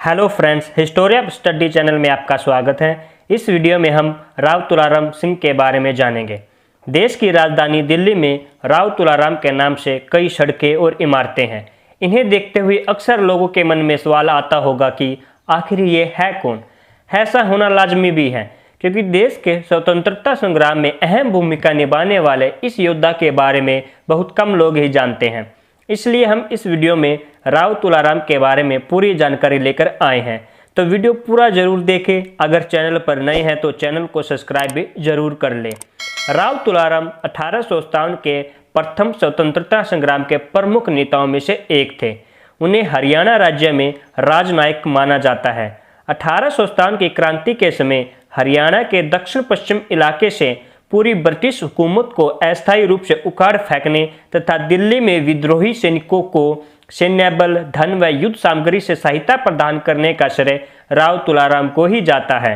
Hello friends, history of study channel में आपका स्वागत है। इस वीडियो में हम राव तुलाराम सिंह के बारे में जानेंगे। देश की राजधानी दिल्ली में राव तुलाराम के नाम से कई सड़कें और इमारतें हैं। इन्हें देखते हुए अक्सर लोगों के मन में सवाल आता होगा कि आखिर ये है कौन। ऐसा होना लाजमी भी है क्योंकि देश के स्वतंत्रता संग्राम में अहम भूमिका निभाने वाले इस योद्धा के बारे में बहुत कम लोग ही जानते हैं। इसलिए हम इस वीडियो में राव तुलाराम के बारे में पूरी जानकारी लेकर आए हैं, तो वीडियो पूरा जरूर देखें। अगर चैनल पर नए हैं तो चैनल को सब्सक्राइब भी जरूर कर लें। राव तुलाराम 1857 के प्रथम स्वतंत्रता संग्राम के प्रमुख नेताओं में से एक थे। उन्हें हरियाणा राज्य में राजनायक माना जाता है। 1857 की क्रांति के समय हरियाणा के दक्षिण पश्चिम इलाके से पूरी ब्रिटिश हुकूमत को अस्थायी रूप से उखाड़ फेंकने तथा दिल्ली में विद्रोही सैनिकों को सैन्य बल, धन व युद्ध सामग्री से सहायता प्रदान करने का श्रेय राव तुलाराम को ही जाता है।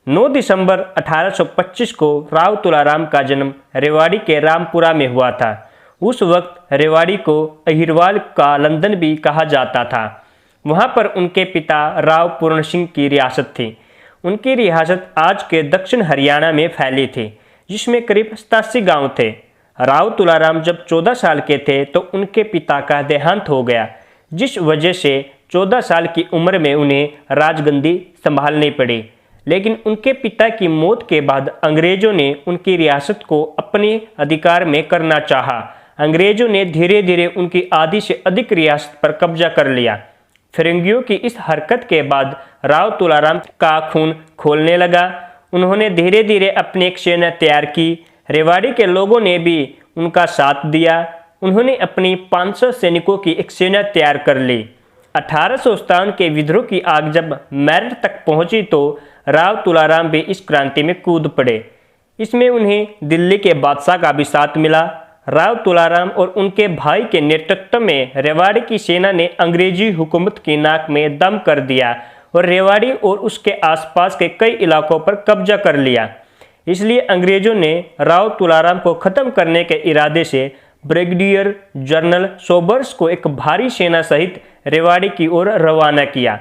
9 दिसंबर 1825 को राव तुलाराम का जन्म रेवाड़ी के रामपुरा में हुआ था। उस वक्त रेवाड़ी को अहिरवाल का लंदन भी कहा जाता था। वहां पर उनके पिता राव पूर्ण सिंह की रियासत थी। उनकी रियासत आज के दक्षिण हरियाणा में फैली थी, जिसमें करीब 87 गांव थे। राव तुलाराम जब 14 साल के थे तो उनके पिता का देहांत हो गया, जिस वजह से 14 साल की उम्र में उन्हें राजगद्दी संभालनी पड़ी। लेकिन उनके पिता की मौत के बाद अंग्रेजों ने उनकी रियासत को अपने अधिकार में करना चाहा। अंग्रेजों ने धीरे धीरे उनकी आधी से अधिक रियासत पर कब्जा कर लिया। फिरंगियों की इस हरकत के बाद राव तुलाराम का खून खौलने लगा। उन्होंने धीरे धीरे अपनी एक सेना तैयार की। रेवाड़ी के लोगों ने भी उनका साथ दिया। उन्होंने अपनी 500 सैनिकों की एक सेना तैयार कर ली। 1857 के विद्रोह की आग जब मेरठ तक पहुंची तो राव तुलाराम भी इस क्रांति में कूद पड़े। इसमें उन्हें दिल्ली के बादशाह का भी साथ मिला। राव तुलाराम और उनके भाई के नेतृत्व में रेवाड़ी की सेना ने अंग्रेजी हुकूमत की नाक में दम कर दिया और रेवाड़ी और उसके आसपास के कई इलाकों पर कब्जा कर लिया। इसलिए अंग्रेजों ने राव तुलाराम को खत्म करने के इरादे से ब्रिगेडियर जनरल सोबर्स को एक भारी सेना सहित रेवाड़ी की ओर रवाना किया।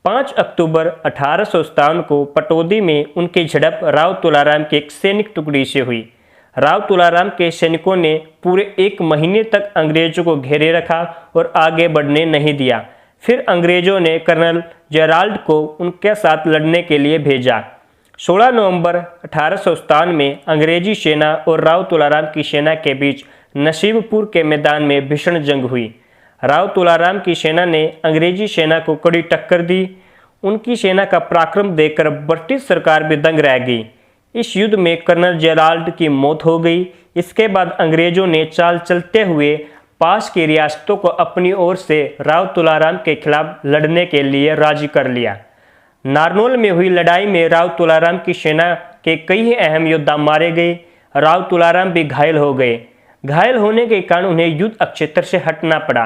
5 अक्टूबर 1857 को पटौदी में उनकी झड़प राव तुलाराम की एक सैनिक टुकड़ी से हुई। राव तुलाराम के सैनिकों ने पूरे 1 महीने तक अंग्रेजों को घेरे रखा और आगे बढ़ने नहीं दिया। फिर अंग्रेजों ने कर्नल जेराल्ड को उनके साथ लड़ने के लिए भेजा। 16 नवंबर 1857 में अंग्रेजी सेना और राव तुलाराम की सेना के बीच नसीबपुर के मैदान में भीषण जंग हुई। राव तुलाराम की सेना ने अंग्रेजी सेना को कड़ी टक्कर दी। उनकी सेना का पराक्रम देखकर ब्रिटिश सरकार भी दंग रह गई। इस युद्ध में कर्नल जेराल्ड की मौत हो गई। इसके बाद अंग्रेजों ने चाल चलते हुए पास की रियासतों को अपनी ओर से राव तुलाराम के खिलाफ लड़ने के लिए राजी कर लिया। नारनौल में हुई लड़ाई में राव तुलाराम की सेना के कई अहम योद्धा मारे गए। राव तुलाराम भी घायल हो गए। घायल होने के कारण उन्हें युद्ध क्षेत्र से हटना पड़ा,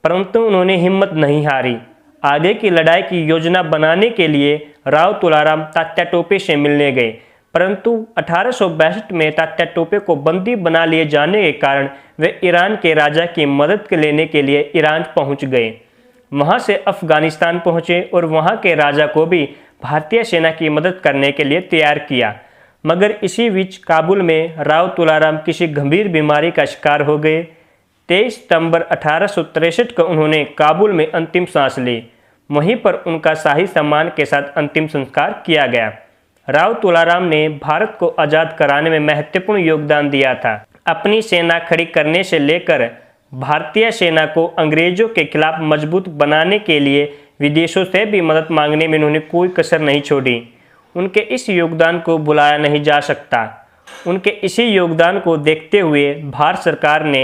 परंतु उन्होंने हिम्मत नहीं हारी। आगे की लड़ाई की योजना बनाने के लिए राव तुलाराम तात्या टोपे से मिलने गए, परंतु 1862 में तात्या टोपे को बंदी बना लिए जाने के कारण वे ईरान के राजा की मदद लेने के लिए ईरान पहुंच गए। वहां से अफगानिस्तान पहुंचे और वहां के राजा को भी भारतीय सेना की मदद करने के लिए तैयार किया। मगर इसी बीच काबुल में राव तुलाराम किसी गंभीर बीमारी का शिकार हो गए। 23 सितंबर 1863 को उन्होंने काबुल में अंतिम सांस ली। वहीं पर उनका शाही सम्मान के साथ अंतिम संस्कार किया गया। राव तुलाराम ने भारत को आज़ाद कराने में महत्वपूर्ण योगदान दिया था। अपनी सेना खड़ी करने से लेकर भारतीय सेना को अंग्रेजों के खिलाफ मजबूत बनाने के लिए विदेशों से भी मदद मांगने में उन्होंने कोई कसर नहीं छोड़ी। उनके इस योगदान को भुलाया नहीं जा सकता। उनके इसी योगदान को देखते हुए भारत सरकार ने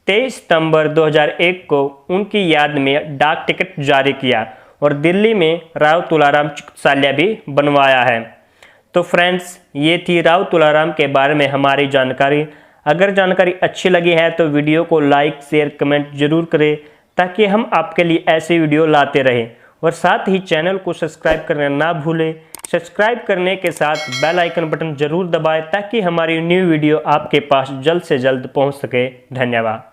23 सितंबर 2001 को उनकी याद में डाक टिकट जारी किया और दिल्ली में राव तुलाराम चिकित्सालय भी बनवाया है। तो फ्रेंड्स, ये थी राव तुलाराम के बारे में हमारी जानकारी। अगर जानकारी अच्छी लगी है तो वीडियो को लाइक, शेयर, कमेंट जरूर करें ताकि हम आपके लिए ऐसे वीडियो लाते रहें। और साथ ही चैनल को सब्सक्राइब करना ना भूलें। सब्सक्राइब करने के साथ बेल आइकन बटन जरूर दबाएं ताकि हमारी न्यू वीडियो आपके पास जल्द से जल्द पहुंच सके। धन्यवाद।